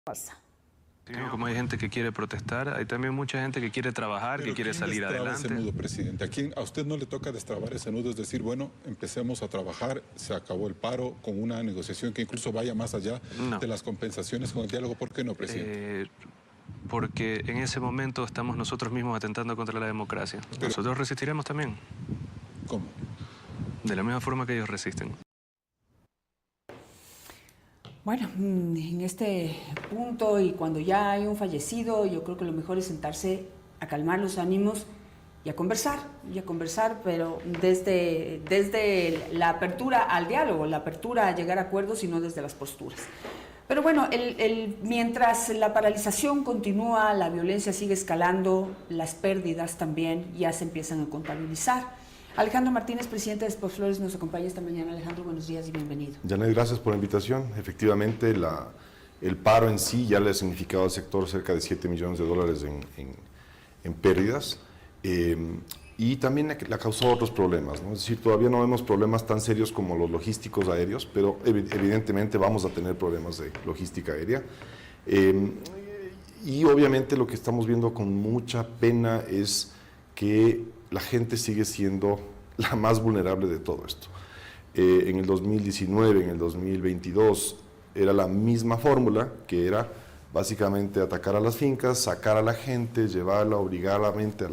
pasa. Como hay gente que quiere protestar, hay también mucha gente que quiere trabajar, que quiere salir adelante. Ese nudo, presidente? ¿A usted no le toca destrabar ese nudo? Es decir, bueno, empecemos a trabajar, se acabó el paro, con una negociación que incluso vaya más allá de las compensaciones con el diálogo. ¿Por qué no, presidente? Porque en ese momento estamos nosotros mismos atentando contra la democracia. Nosotros resistiremos también. ¿Cómo? De la misma forma que ellos resisten. Bueno, en este punto y cuando ya hay un fallecido, yo creo que lo mejor es sentarse a calmar los ánimos y a conversar, pero desde la apertura al diálogo, la apertura a llegar a acuerdos y no desde las posturas. Pero bueno, mientras la paralización continúa, la violencia sigue escalando, las pérdidas también ya se empiezan a contabilizar. Alejandro Martínez, presidente de Expoflores, nos acompaña esta mañana. Alejandro, buenos días y bienvenido. Janet, gracias por la invitación. Efectivamente, el paro en sí ya le ha significado al sector cerca de 7 millones de dólares en pérdidas y también le ha causado otros problemas, ¿no? Es decir, todavía no vemos problemas tan serios como los logísticos aéreos, pero evidentemente vamos a tener problemas de logística aérea. Y obviamente lo que estamos viendo con mucha pena es que la gente sigue siendo la más vulnerable de todo esto. En el 2019, en el 2022, era la misma fórmula, que era básicamente atacar a las fincas, sacar a la gente, llevarla obligadamente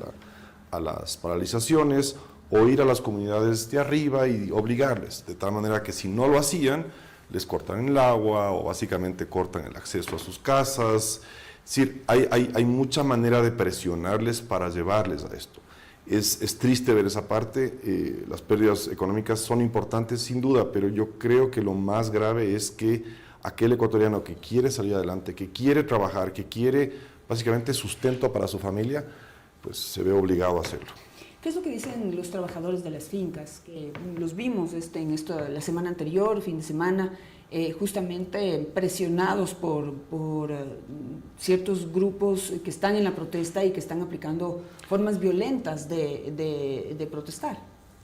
a las paralizaciones, o ir a las comunidades de arriba y obligarles, de tal manera que si no lo hacían, les cortan el agua o básicamente cortan el acceso a sus casas. Es decir, hay mucha manera de presionarles para llevarles a esto. Es triste ver esa parte, las pérdidas económicas son importantes sin duda, pero yo creo que lo más grave es que aquel ecuatoriano que quiere salir adelante, que quiere trabajar, que quiere básicamente sustento para su familia, pues se ve obligado a hacerlo. ¿Qué es lo que dicen los trabajadores de las fincas? Que los vimos la semana anterior, fin de semana, justamente presionados por ciertos grupos que están en la protesta y que están aplicando formas violentas de protestar.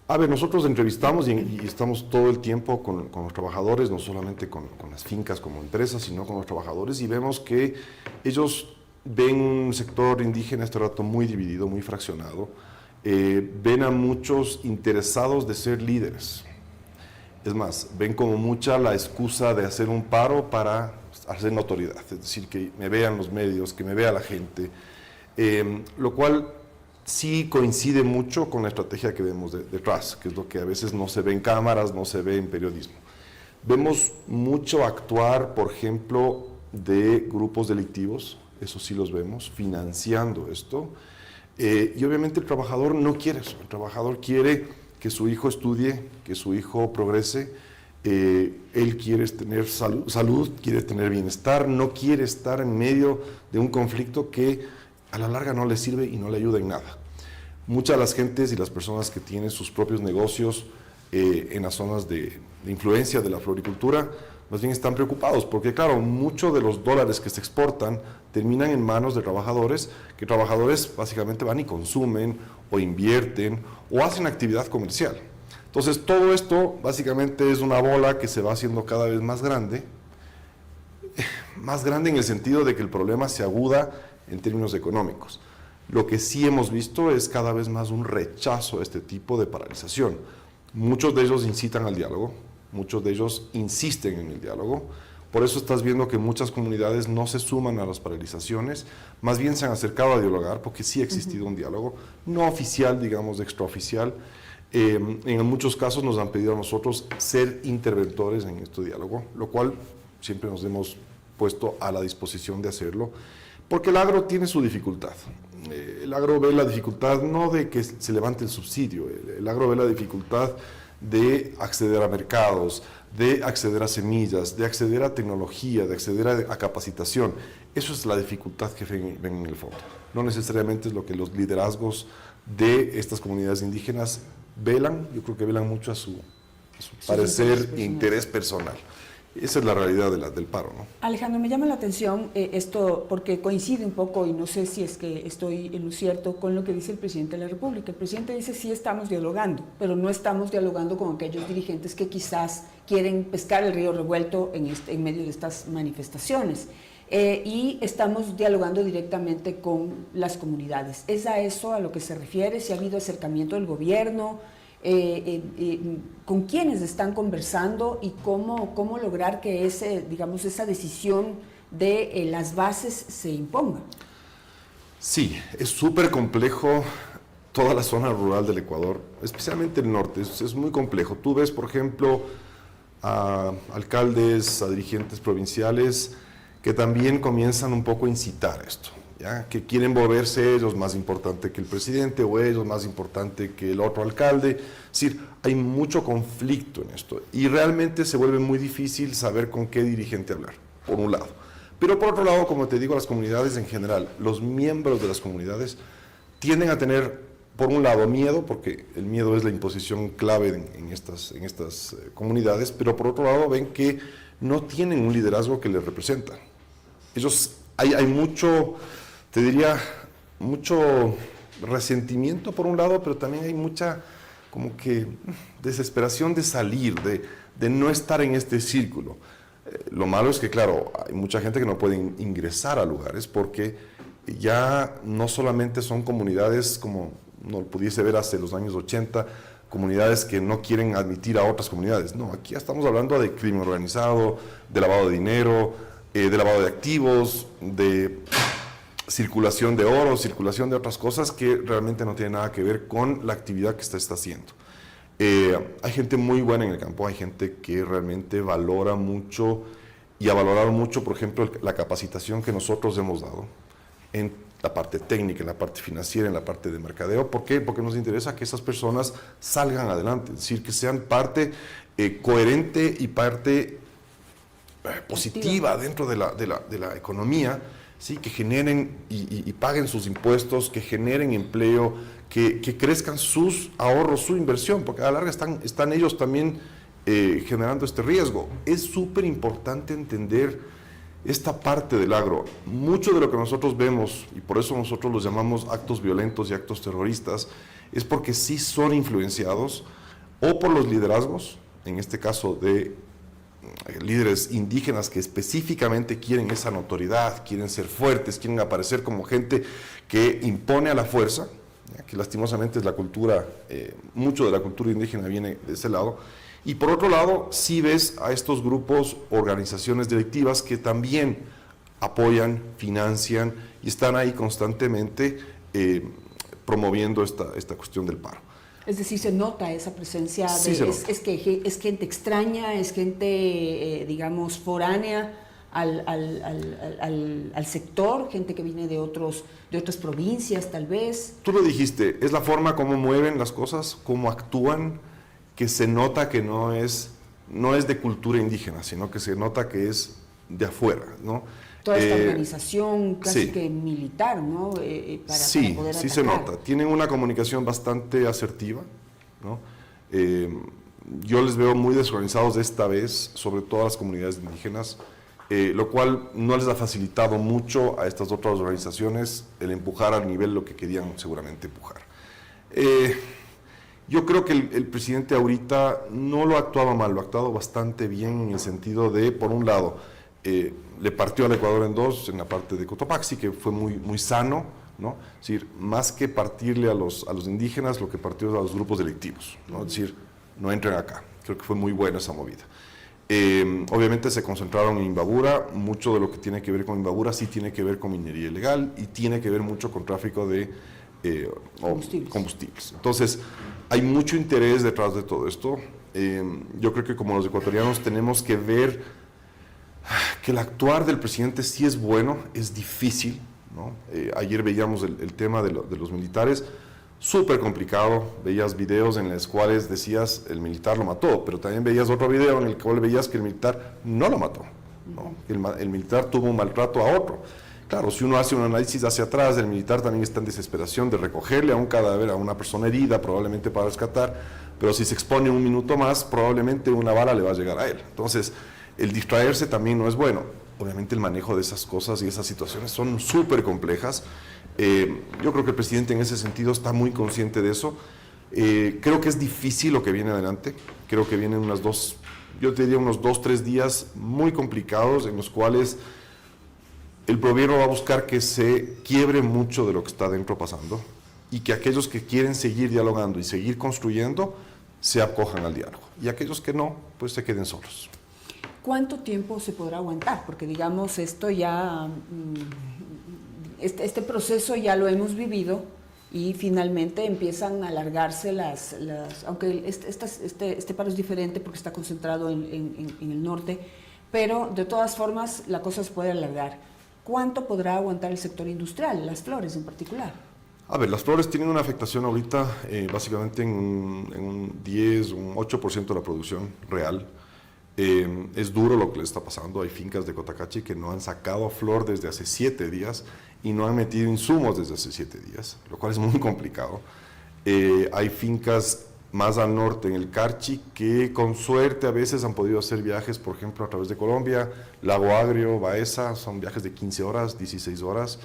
A ver, nosotros entrevistamos y estamos todo el tiempo con los trabajadores, no solamente con las fincas como empresas, sino con los trabajadores, y vemos que ellos ven un sector indígena este rato muy dividido, muy fraccionado. Ven a muchos interesados de ser líderes. Es más, ven como mucha la excusa de hacer un paro para hacer notoriedad, es decir, que me vean los medios, que me vea la gente, lo cual sí coincide mucho con la estrategia que vemos detrás, que es lo que a veces no se ve en cámaras, no se ve en periodismo. Vemos mucho actuar, por ejemplo, de grupos delictivos, eso sí los vemos, financiando esto. Y obviamente el trabajador no quiere eso, el trabajador quiere que su hijo estudie, que su hijo progrese, él quiere tener salud, quiere tener bienestar, no quiere estar en medio de un conflicto que a la larga no le sirve y no le ayuda en nada. Muchas de las gentes y las personas que tienen sus propios negocios en las zonas de influencia de la floricultura, más bien están preocupados, porque claro, muchos de los dólares que se exportan terminan en manos de trabajadores, que trabajadores básicamente van y consumen, o invierten, o hacen actividad comercial. Entonces todo esto básicamente es una bola que se va haciendo cada vez más grande en el sentido de que el problema se aguda en términos económicos. Lo que sí hemos visto es cada vez más un rechazo a este tipo de paralización. Muchos de ellos incitan al diálogo, muchos de ellos insisten en el diálogo, por eso estás viendo que muchas comunidades no se suman a las paralizaciones, más bien se han acercado a dialogar, porque sí ha existido un diálogo, no oficial, digamos, extraoficial. En muchos casos nos han pedido a nosotros ser interventores en este diálogo, lo cual siempre nos hemos puesto a la disposición de hacerlo, porque el agro tiene su dificultad. El agro ve la dificultad no de que se levante el subsidio, el agro ve la dificultad de acceder a mercados, de acceder a semillas, de acceder a tecnología, de acceder a capacitación. Eso es la dificultad que ven en el fondo. No necesariamente es lo que los liderazgos de estas comunidades indígenas velan, yo creo que velan mucho a su parecer e interés personal. Esa es la realidad del paro, ¿no? Alejandro, me llama la atención esto porque coincide un poco, y no sé si es que estoy en lo cierto, con lo que dice el presidente de la República. El presidente dice sí estamos dialogando, pero no estamos dialogando con aquellos dirigentes que quizás quieren pescar el río revuelto en medio de estas manifestaciones. y estamos dialogando directamente con las comunidades. ¿Es a eso a lo que se refiere? ¿Si ha habido acercamiento del gobierno? ¿Con quiénes están conversando y cómo lograr que esa decisión de las bases se imponga? Sí, es súper complejo toda la zona rural del Ecuador, especialmente el norte, es muy complejo. Tú ves, por ejemplo, a alcaldes, a dirigentes provinciales que también comienzan un poco a incitar esto, ¿ya? Que quieren volverse ellos más importante que el presidente o ellos más importante que el otro alcalde. Es decir, hay mucho conflicto en esto y realmente se vuelve muy difícil saber con qué dirigente hablar, por un lado. Pero por otro lado, como te digo, las comunidades en general, los miembros de las comunidades tienden a tener, por un lado, miedo, porque el miedo es la imposición clave en estas comunidades, pero por otro lado ven que no tienen un liderazgo que les representa. Hay mucho, te diría, mucho resentimiento por un lado, pero también hay mucha como que desesperación de salir, de no estar en este círculo. Lo malo es que, claro, hay mucha gente que no puede ingresar a lugares porque ya no solamente son comunidades como no pudiese ver hace los años 80, comunidades que no quieren admitir a otras comunidades. No, aquí ya estamos hablando de crimen organizado, de lavado de dinero, de lavado de activos, de circulación de oro, circulación de otras cosas que realmente no tienen nada que ver con la actividad que se está haciendo. Hay gente muy buena en el campo, hay gente que realmente valora mucho y ha valorado mucho, por ejemplo, la capacitación que nosotros hemos dado en la parte técnica, en la parte financiera, en la parte de mercadeo. ¿Por qué? Porque nos interesa que esas personas salgan adelante, es decir, que sean parte coherente y parte positiva dentro de la economía, ¿sí? Que generen y paguen sus impuestos, que generen empleo, que crezcan sus ahorros, su inversión, porque a la larga están ellos también generando este riesgo. Es súper importante entender esta parte del agro. Mucho de lo que nosotros vemos, y por eso nosotros los llamamos actos violentos y actos terroristas, es porque sí son influenciados o por los liderazgos, en este caso de líderes indígenas que específicamente quieren esa notoriedad, quieren ser fuertes, quieren aparecer como gente que impone a la fuerza, que lastimosamente es la cultura, mucho de la cultura indígena viene de ese lado. Y por otro lado, sí ves a estos grupos, organizaciones directivas que también apoyan, financian y están ahí constantemente promoviendo esta cuestión del paro. Es decir, se nota esa presencia, Sí, es gente extraña, es gente, digamos, foránea al sector, gente que viene de otras provincias tal vez. Tú lo dijiste, es la forma como mueven las cosas, cómo actúan, que se nota que no es de cultura indígena, sino que se nota que es de afuera, ¿no? Toda esta organización casi sí. que militar, ¿no? Para poder sí atacar. se nota. Tienen una comunicación bastante asertiva, ¿no? Yo les veo muy desorganizados esta vez, sobre todo a las comunidades indígenas, lo cual no les ha facilitado mucho a estas otras organizaciones el empujar al nivel lo que querían seguramente empujar. Yo creo que el presidente ahorita no lo actuaba mal, lo ha actuado bastante bien en el sentido de, por un lado, le partió al Ecuador en dos, en la parte de Cotopaxi, que fue muy sano, ¿no? Es decir, más que partirle a los indígenas, lo que partió a los grupos delictivos, ¿no? Es decir, no entren acá. Creo que fue muy buena esa movida. Obviamente se concentraron en Imbabura, mucho de lo que tiene que ver con Imbabura sí tiene que ver con minería ilegal y tiene que ver mucho con tráfico de combustibles. Entonces, hay mucho interés detrás de todo esto. Yo creo que como los ecuatorianos tenemos que ver que el actuar del presidente sí es bueno, es difícil, ¿no? Ayer veíamos el tema de los militares, súper complicado, veías videos en los cuales decías el militar lo mató, pero también veías otro video en el cual veías que el militar no lo mató, ¿no? El militar tuvo un maltrato a otro. Claro, si uno hace un análisis hacia atrás, el militar también está en desesperación de recogerle a un cadáver, a una persona herida, probablemente para rescatar, pero si se expone un minuto más, probablemente una bala le va a llegar a él. Entonces, el distraerse también no es bueno. Obviamente el manejo de esas cosas y esas situaciones son súper complejas. Yo creo que el presidente en ese sentido está muy consciente de eso. Creo que es difícil lo que viene adelante. Creo que vienen yo te diría unos 2-3 días muy complicados en los cuales el gobierno va a buscar que se quiebre mucho de lo que está dentro pasando y que aquellos que quieren seguir dialogando y seguir construyendo se acojan al diálogo. Y aquellos que no, pues se queden solos. ¿Cuánto tiempo se podrá aguantar? Porque digamos, esto ya, este proceso ya lo hemos vivido y finalmente empiezan a alargarse aunque este paro es diferente porque está concentrado en el norte, pero de todas formas la cosa se puede alargar. ¿Cuánto podrá aguantar el sector industrial, las flores en particular? A ver, las flores tienen una afectación ahorita básicamente en un 10, un 8% de la producción real. Es duro lo que le está pasando. Hay fincas de Cotacachi que no han sacado flor desde hace 7 días y no han metido insumos desde hace 7 días, lo cual es muy complicado. Hay fincas más al norte, en el Carchi, que con suerte a veces han podido hacer viajes, por ejemplo, a través de Colombia, Lago Agrio, Baeza, son viajes de 15 horas, 16 horas,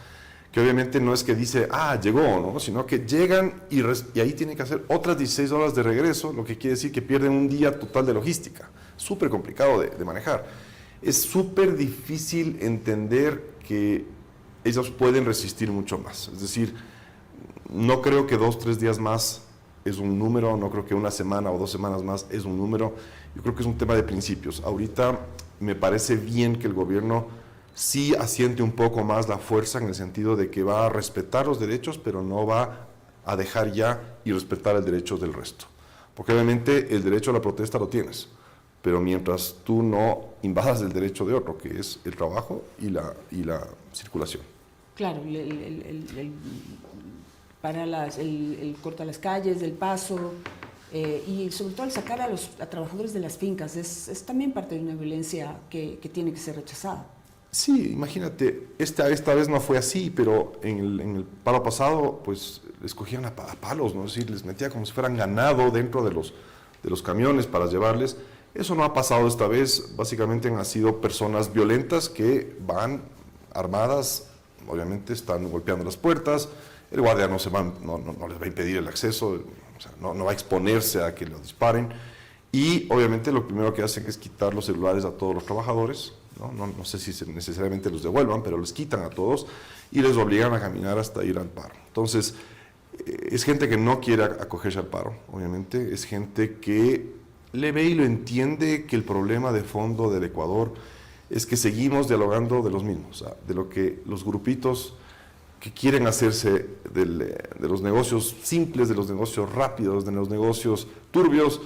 que obviamente no es que dice, llegó, ¿no? Sino que llegan y ahí tienen que hacer otras 16 horas de regreso, lo que quiere decir que pierden un día total de logística. Súper complicado de manejar. Es súper difícil entender que ellos pueden resistir mucho más. Es decir, no creo que 2, 3 días más es un número, no creo que una semana o 2 semanas más es un número. Yo creo que es un tema de principios. Ahorita me parece bien que el gobierno sí asiente un poco más la fuerza en el sentido de que va a respetar los derechos, pero no va a dejar ya y respetar el derecho del resto. Porque obviamente el derecho a la protesta lo tienes, pero mientras tú no invadas el derecho de otro, que es el trabajo y la circulación. Claro, el corta las calles, el paso, y sobre todo el sacar a trabajadores de las fincas, es también parte de una violencia que tiene que ser rechazada. Sí, imagínate, esta vez no fue así, pero en el paro pasado, pues les cogían a palos, ¿no? Es decir, les metía como si fueran ganado dentro de los camiones para llevarles. Eso no ha pasado esta vez, básicamente han sido personas violentas que van armadas, obviamente están golpeando las puertas, el guardia no les va a impedir el acceso, o sea, no va a exponerse a que lo disparen, y obviamente lo primero que hacen es quitar los celulares a todos los trabajadores, no sé si necesariamente los devuelvan, pero les quitan a todos y les obligan a caminar hasta ir al paro. Entonces, es gente que no quiere acogerse al paro, obviamente, es gente que le ve y lo entiende que el problema de fondo del Ecuador es que seguimos dialogando de los mismos, o sea, de lo que los grupitos que quieren hacerse de los negocios simples, de los negocios rápidos, de los negocios turbios,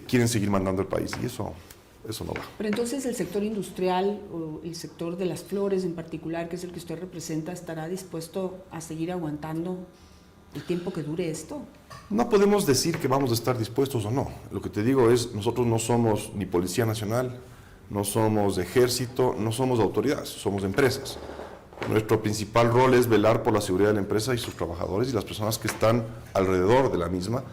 quieren seguir mandando el país, y eso no va. Pero entonces el sector industrial o el sector de las flores en particular, que es el que usted representa, ¿estará dispuesto a seguir aguantando el tiempo que dure esto? No podemos decir que vamos a estar dispuestos o no. Lo que te digo es, nosotros no somos ni Policía Nacional, no somos ejército, no somos autoridades, somos empresas. Nuestro principal rol es velar por la seguridad de la empresa y sus trabajadores y las personas que están alrededor de la misma.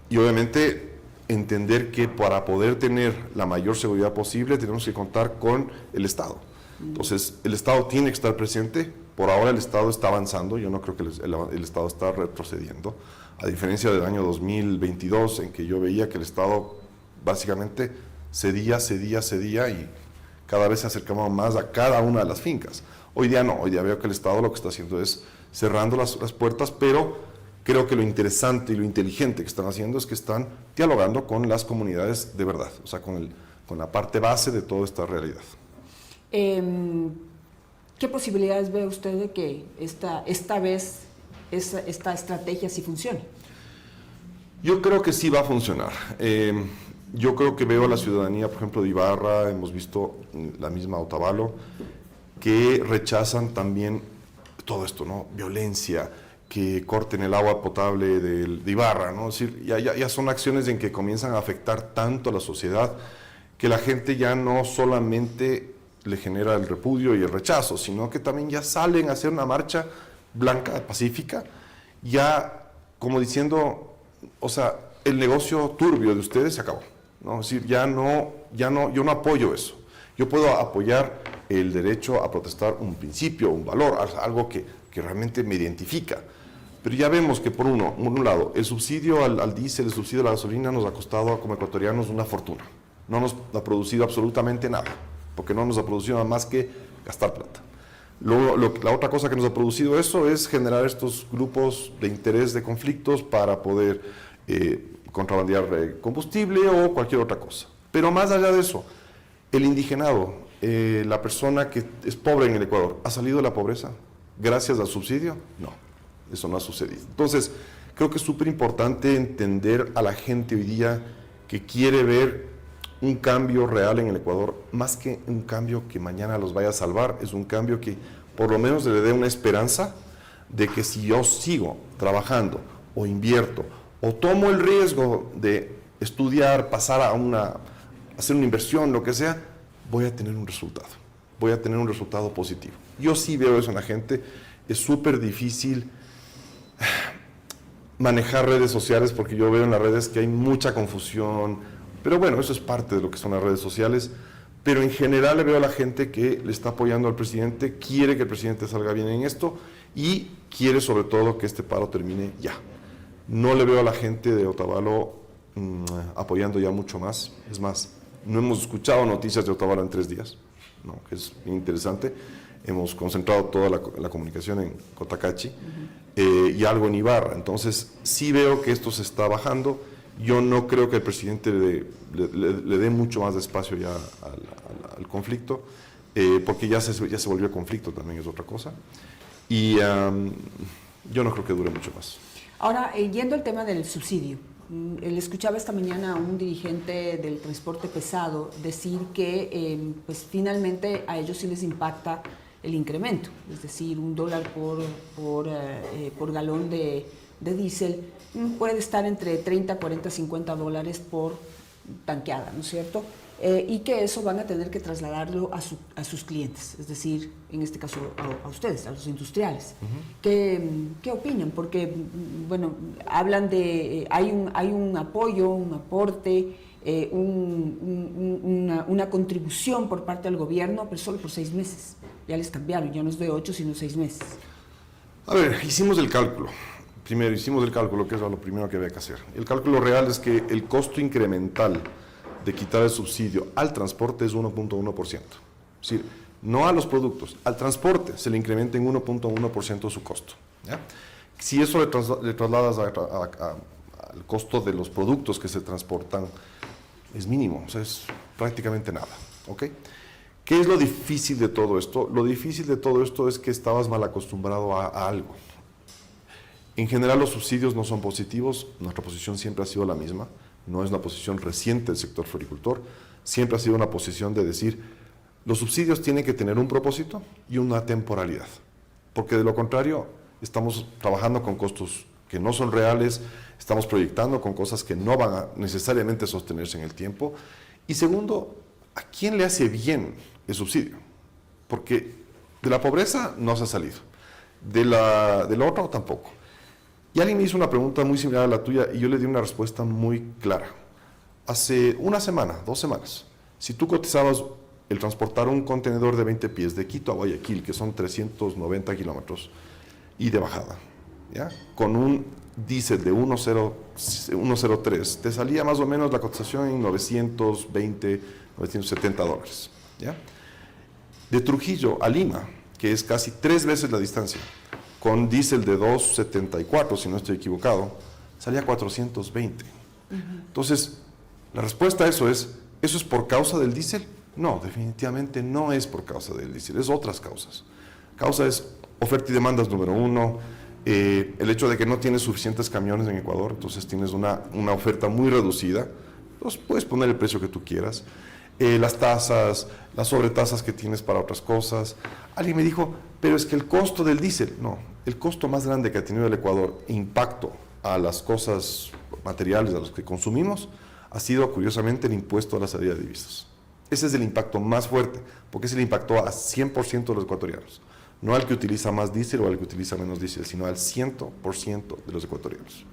Y obviamente entender que para poder tener la mayor seguridad posible tenemos que contar con el Estado. Entonces, el Estado tiene que estar presente. Por ahora el Estado está avanzando, yo no creo que el Estado está retrocediendo, a diferencia del año 2022, en que yo veía que el Estado básicamente cedía y cada vez se acercaba más a cada una de las fincas. Hoy día no, hoy día veo que el Estado lo que está haciendo es cerrando las puertas, pero creo que lo interesante y lo inteligente que están haciendo es que están dialogando con las comunidades de verdad, o sea, con la parte base de toda esta realidad. ¿Qué posibilidades ve usted de que esta vez esta estrategia sí funcione? Yo creo que sí va a funcionar. Yo creo que veo a la ciudadanía, por ejemplo, de Ibarra, hemos visto la misma Otavalo, que rechazan también todo esto, ¿no? Violencia, que corten el agua potable de Ibarra, ¿no? Es decir, ya son acciones en que comienzan a afectar tanto a la sociedad que la gente ya no solamente le genera el repudio y el rechazo, sino que también ya salen a hacer una marcha blanca, pacífica, ya como diciendo, o sea, el negocio turbio de ustedes se acabó, ¿no? Es decir, yo no apoyo eso. Yo puedo apoyar el derecho a protestar un principio, un valor, algo que realmente me identifica. Pero ya vemos que por un lado, el subsidio al diésel, el subsidio a la gasolina nos ha costado como ecuatorianos una fortuna. No nos ha producido absolutamente nada, porque no nos ha producido nada más que gastar plata. La otra cosa que nos ha producido eso es generar estos grupos de interés de conflictos para poder contrabandear combustible o cualquier otra cosa. Pero más allá de eso, el indigenado, la persona que es pobre en el Ecuador, ¿ha salido de la pobreza gracias al subsidio? No, eso no ha sucedido. Entonces, creo que es súper importante entender a la gente hoy día que quiere ver un cambio real en el Ecuador, más que un cambio que mañana los vaya a salvar, es un cambio que por lo menos le dé una esperanza de que si yo sigo trabajando o invierto o tomo el riesgo de estudiar, pasar a hacer una inversión, lo que sea, voy a tener un resultado positivo. Yo sí veo eso en la gente. Es súper difícil manejar redes sociales porque yo veo en las redes que hay mucha confusión, pero bueno, eso es parte de lo que son las redes sociales, pero en general le veo a la gente que le está apoyando al presidente, quiere que el presidente salga bien en esto y quiere sobre todo que este paro termine ya. No le veo a la gente de Otavalo apoyando ya mucho más. Es más, no hemos escuchado noticias de Otavalo en 3 días, ¿no? Que es interesante. Hemos concentrado toda la comunicación en Cotacachi y algo en Ibarra. Entonces, sí veo que esto se está bajando. Yo no creo que el presidente le dé mucho más de espacio ya al conflicto, porque ya se volvió conflicto, también es otra cosa. Y yo no creo que dure mucho más. Ahora, yendo al tema del subsidio, le escuchaba esta mañana a un dirigente del transporte pesado decir que pues finalmente a ellos sí les impacta el incremento, es decir, $1 por galón de diésel puede estar entre 30, 40, 50 dólares por tanqueada, ¿no es cierto? Y que eso van a tener que trasladarlo a sus clientes, es decir, en este caso a ustedes, a los industriales. ¿Qué opinan? Porque, bueno, hablan de, hay un apoyo, un aporte, una contribución por parte del gobierno, pero solo por 6 meses. Ya les cambiaron, ya no es de 8, sino 6 meses. A ver, hicimos el cálculo. Primero hicimos el cálculo, que es lo primero que había que hacer. El cálculo real es que el costo incremental de quitar el subsidio al transporte es 1.1%. Es decir, no a los productos, al transporte se le incrementa en 1.1% su costo, ¿ya? Si eso le trasladas al costo de los productos que se transportan, es mínimo, o sea, es prácticamente nada, ¿ok? ¿Qué es lo difícil de todo esto? Lo difícil de todo esto es que estabas mal acostumbrado a algo. En general los subsidios no son positivos, nuestra posición siempre ha sido la misma, no es una posición reciente del sector floricultor, siempre ha sido una posición de decir, los subsidios tienen que tener un propósito y una temporalidad, porque de lo contrario estamos trabajando con costos que no son reales, estamos proyectando con cosas que no van a necesariamente sostenerse en el tiempo, y segundo, ¿a quién le hace bien el subsidio? Porque de la pobreza no se ha salido, de lo otro tampoco. Y alguien me hizo una pregunta muy similar a la tuya y yo le di una respuesta muy clara. Hace 1 semana, 2 semanas, si tú cotizabas el transportar un contenedor de 20 pies de Quito a Guayaquil, que son 390 kilómetros, y de bajada, ¿ya? Con un diésel de 1.03, te salía más o menos la cotización en 920, 970 dólares, ¿ya? De Trujillo a Lima, que es casi 3 veces la distancia, con diésel de 2.74, si no estoy equivocado, salía 420. Entonces, la respuesta a eso es por causa del diésel? No, definitivamente no es por causa del diésel, es otras causas. Causa es oferta y demandas número 1, el hecho de que no tienes suficientes camiones en Ecuador, entonces tienes una oferta muy reducida, pues puedes poner el precio que tú quieras. Las tasas, las sobretasas que tienes para otras cosas. Alguien me dijo, pero es que el costo del diésel, no, el costo más grande que ha tenido el Ecuador, impacto a las cosas materiales, a los que consumimos, ha sido curiosamente el impuesto a la salida de divisas. Ese es el impacto más fuerte, porque ese le impactó a 100% de los ecuatorianos, no al que utiliza más diésel o al que utiliza menos diésel, sino al 100% de los ecuatorianos.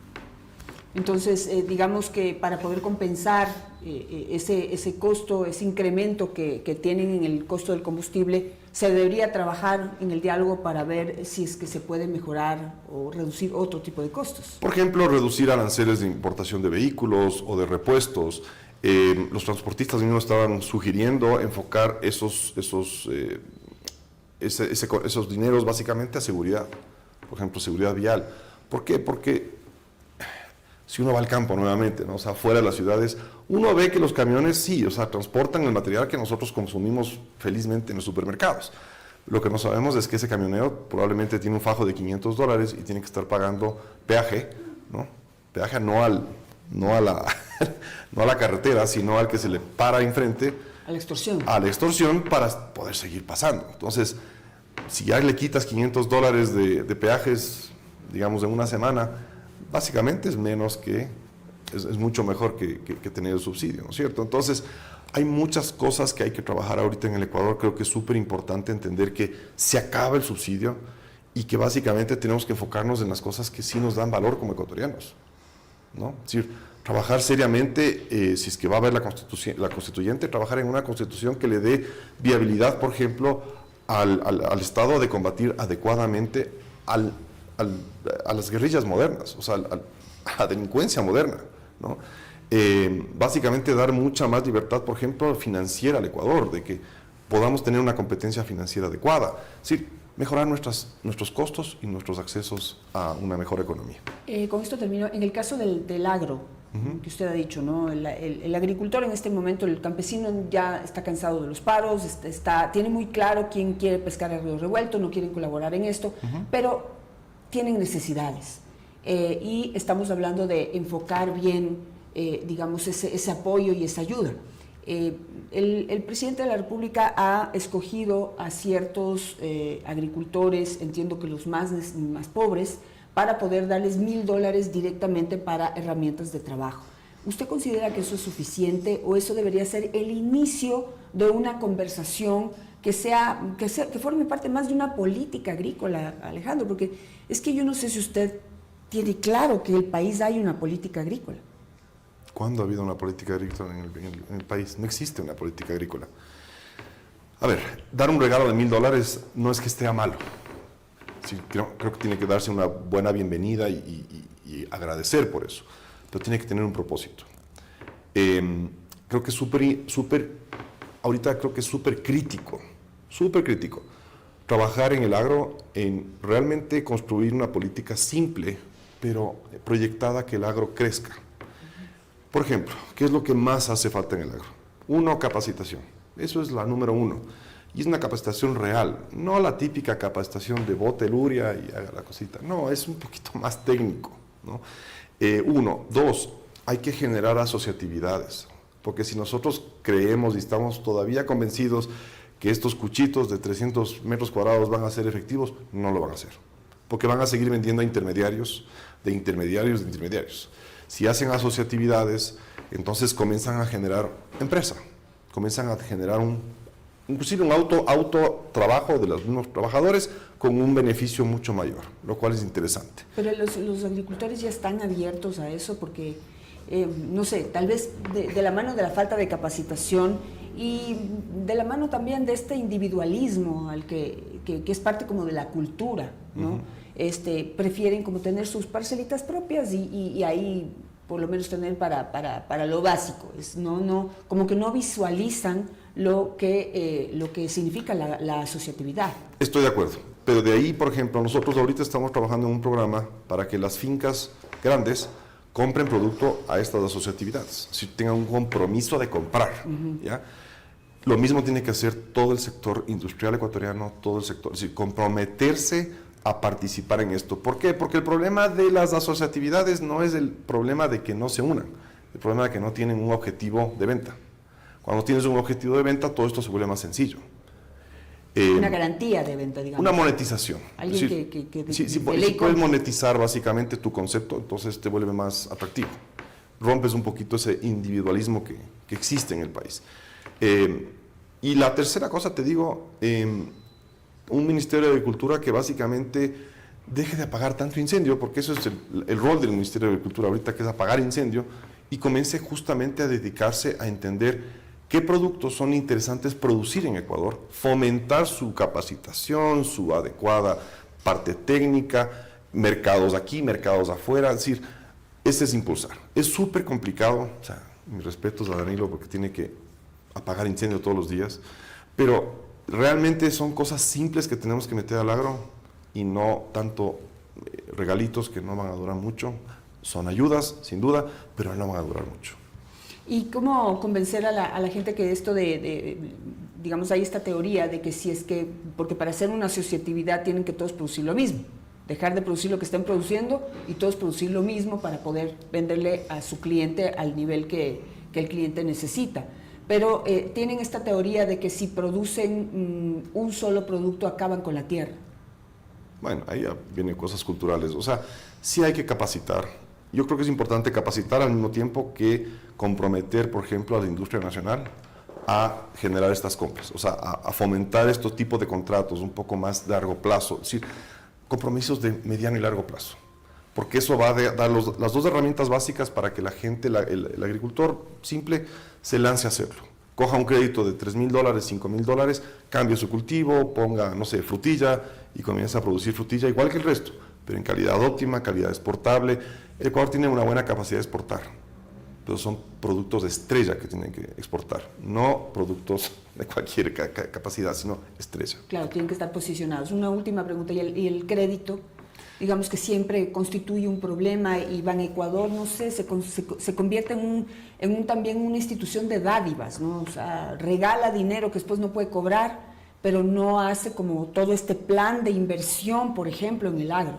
Entonces, digamos que para poder compensar ese costo, ese incremento que tienen en el costo del combustible, se debería trabajar en el diálogo para ver si es que se puede mejorar o reducir otro tipo de costos. Por ejemplo, reducir aranceles de importación de vehículos o de repuestos. Los transportistas mismos estaban sugiriendo enfocar esos esos dineros básicamente a seguridad, por ejemplo, seguridad vial. ¿Por qué? Porque si uno va al campo nuevamente, ¿no? O sea, fuera de las ciudades, uno ve que los camiones sí, o sea, transportan el material que nosotros consumimos felizmente en los supermercados. Lo que no sabemos es que ese camionero probablemente tiene un fajo de $500 y tiene que estar pagando peaje, ¿no? Peaje no a la carretera, sino al que se le para enfrente. A la extorsión. A la extorsión para poder seguir pasando. Entonces, si ya le quitas $500 de peajes, digamos, en una semana, básicamente es menos que, es mucho mejor que tener el subsidio, ¿no es cierto? Entonces, hay muchas cosas que hay que trabajar ahorita en el Ecuador. Creo que es súper importante entender que se acaba el subsidio y que básicamente tenemos que enfocarnos en las cosas que sí nos dan valor como ecuatorianos, ¿no? Es decir, trabajar seriamente, si es que va a haber la constituyente, trabajar en una constitución que le dé viabilidad, por ejemplo, al Estado de combatir adecuadamente a las guerrillas modernas, o sea, a la delincuencia moderna, ¿no? Básicamente dar mucha más libertad, por ejemplo, financiera al Ecuador, de que podamos tener una competencia financiera adecuada, es decir, mejorar nuestros costos y nuestros accesos a una mejor economía. Con esto termino. En el caso del agro, que usted ha dicho, ¿no? El agricultor en este momento, el campesino ya está cansado de los paros, tiene muy claro quién quiere pescar el río revuelto, no quieren colaborar en esto, pero tienen necesidades. Y estamos hablando de enfocar bien, digamos, ese apoyo y esa ayuda. El presidente de la República ha escogido a ciertos agricultores, entiendo que los más pobres, para poder darles $1,000 directamente para herramientas de trabajo. ¿Usted considera que eso es suficiente o eso debería ser el inicio de una conversación que forme parte más de una política agrícola, Alejandro? Porque es que yo no sé si usted tiene claro que en el país hay una política agrícola. ¿Cuándo ha habido una política agrícola en el país? No existe una política agrícola. A ver, dar un regalo de $1,000 no es que esté malo. Sí, creo que tiene que darse una buena bienvenida y agradecer por eso, pero tiene que tener un propósito. Creo que ahorita creo que es súper crítico trabajar en el agro, en realmente construir una política simple, pero proyectada que el agro crezca. Por ejemplo, ¿qué es lo que más hace falta en el agro? Uno, capacitación. Eso es la número uno. Y es una capacitación real, no la típica capacitación de bote luria y haga la cosita. No, es un poquito más técnico, ¿no? Uno. Dos, hay que generar asociatividades. Porque si nosotros creemos y estamos todavía convencidos que estos cuchitos de 300 metros cuadrados van a ser efectivos, no lo van a hacer. Porque van a seguir vendiendo a intermediarios, de intermediarios, de intermediarios. Si hacen asociatividades, entonces comienzan a generar empresa, comienzan a generar inclusive un autotrabajo de los mismos trabajadores con un beneficio mucho mayor, lo cual es interesante. Pero los agricultores ya están abiertos a eso porque, no sé, tal vez de la mano de la falta de capacitación y de la mano también de este individualismo al que es parte como de la cultura, ¿no? Prefieren como tener sus parcelitas propias y ahí por lo menos tener para lo básico. Como que no visualizan lo que significa la asociatividad. Estoy de acuerdo, pero de ahí, por ejemplo, nosotros ahorita estamos trabajando en un programa para que las fincas grandes compren producto a estas asociatividades, si tengan un compromiso de comprar, ¿ya? Lo mismo tiene que hacer todo el sector industrial ecuatoriano, todo el sector, es decir, comprometerse a participar en esto. ¿Por qué? Porque el problema de las asociatividades no es el problema de que no se unan, el problema de que no tienen un objetivo de venta. Cuando tienes un objetivo de venta, todo esto se vuelve más sencillo. Una garantía de venta, digamos. Una monetización. Alguien si puedes monetizar básicamente tu concepto, entonces te vuelve más atractivo. Rompes un poquito ese individualismo que existe en el país. Y la tercera cosa, te digo, un Ministerio de Agricultura que básicamente deje de apagar tanto incendio, porque eso es el rol del Ministerio de Agricultura ahorita, que es apagar incendio, y comience justamente a dedicarse a entender qué productos son interesantes producir en Ecuador, fomentar su capacitación, su adecuada parte técnica, mercados aquí, mercados afuera, es decir, ese es impulsar. Es súper complicado, o sea, mis respetos a Danilo porque tiene que apagar incendios todos los días, pero realmente son cosas simples que tenemos que meter al agro y no tanto regalitos que no van a durar mucho. Son ayudas, sin duda, pero no van a durar mucho. ¿Y cómo convencer a la gente que esto digamos, hay esta teoría de que si es que, porque para hacer una asociatividad tienen que todos producir lo mismo, dejar de producir lo que estén produciendo y todos producir lo mismo para poder venderle a su cliente al nivel que el cliente necesita? Pero tienen esta teoría de que si producen un solo producto acaban con la tierra. Bueno, ahí ya vienen cosas culturales. O sea, sí hay que capacitar. Yo creo que es importante capacitar al mismo tiempo que comprometer, por ejemplo, a la industria nacional a generar estas compras, o sea, a fomentar estos tipos de contratos un poco más de largo plazo, es decir, compromisos de mediano y largo plazo, porque eso va a dar las dos herramientas básicas para que la gente, el agricultor simple, se lance a hacerlo. Coja un crédito de $3,000, $5,000, cambie su cultivo, ponga, no sé, frutilla y comienza a producir frutilla igual que el resto, pero en calidad óptima, calidad exportable. El Ecuador tiene una buena capacidad de exportar, pero son productos de estrella que tienen que exportar, no productos de cualquier capacidad, sino estrella. Claro, tienen que estar posicionados. Una última pregunta, ¿y el crédito? Digamos que siempre constituye un problema y Banecuador, no sé, se convierte también una institución de dádivas, ¿no? O sea, regala dinero que después no puede cobrar, pero no hace como todo este plan de inversión, por ejemplo, en el agro.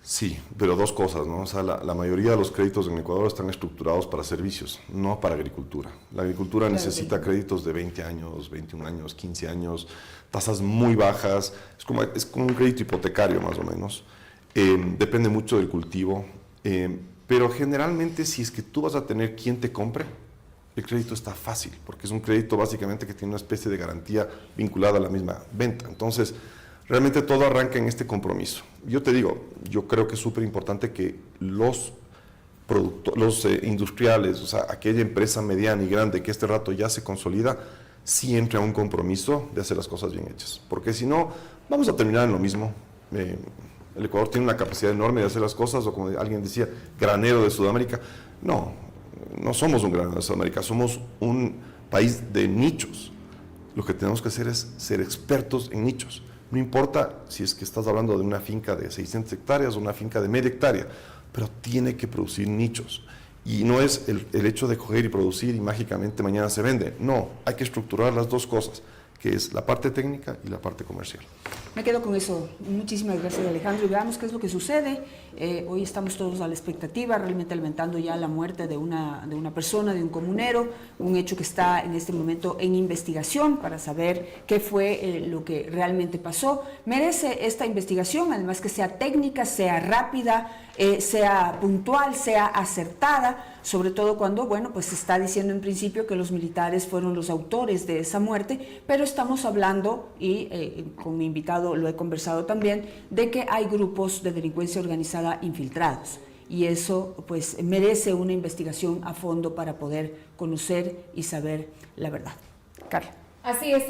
Sí, pero dos cosas, ¿no? O sea, la mayoría de los créditos en Ecuador están estructurados para servicios, no para agricultura. La agricultura necesita créditos de 20 años, 21 años, 15 años, tasas muy bajas, es como un crédito hipotecario más o menos. Depende mucho del cultivo, pero generalmente si es que tú vas a tener quien te compre, el crédito está fácil, porque es un crédito básicamente que tiene una especie de garantía vinculada a la misma venta. Entonces, realmente todo arranca en este compromiso. Yo te digo, yo creo que es súper importante que los industriales, o sea, aquella empresa mediana y grande que este rato ya se consolida, sí entre a un compromiso de hacer las cosas bien hechas. Porque si no, vamos a terminar en lo mismo. El Ecuador tiene una capacidad enorme de hacer las cosas, o como alguien decía, granero de Sudamérica. No somos un granero de Sudamérica, somos un país de nichos. Lo que tenemos que hacer es ser expertos en nichos. No importa si es que estás hablando de una finca de 600 hectáreas o una finca de media hectárea, pero tiene que producir nichos. Y no es el hecho de coger y producir y mágicamente mañana se vende. No, hay que estructurar las dos cosas, que es la parte técnica y la parte comercial. Me quedo con eso. Muchísimas gracias, Alejandro. Y veamos qué es lo que sucede. Hoy estamos todos a la expectativa, realmente lamentando ya la muerte de una persona, de un comunero, un hecho que está en este momento en investigación para saber qué fue lo que realmente pasó. Merece esta investigación, además que sea técnica, sea rápida, sea puntual, sea acertada, sobre todo cuando, bueno, pues se está diciendo en principio que los militares fueron los autores de esa muerte, pero estamos hablando, y con mi invitado lo he conversado también, de que hay grupos de delincuencia organizada infiltrados, y eso pues merece una investigación a fondo para poder conocer y saber la verdad. Carla. Así es.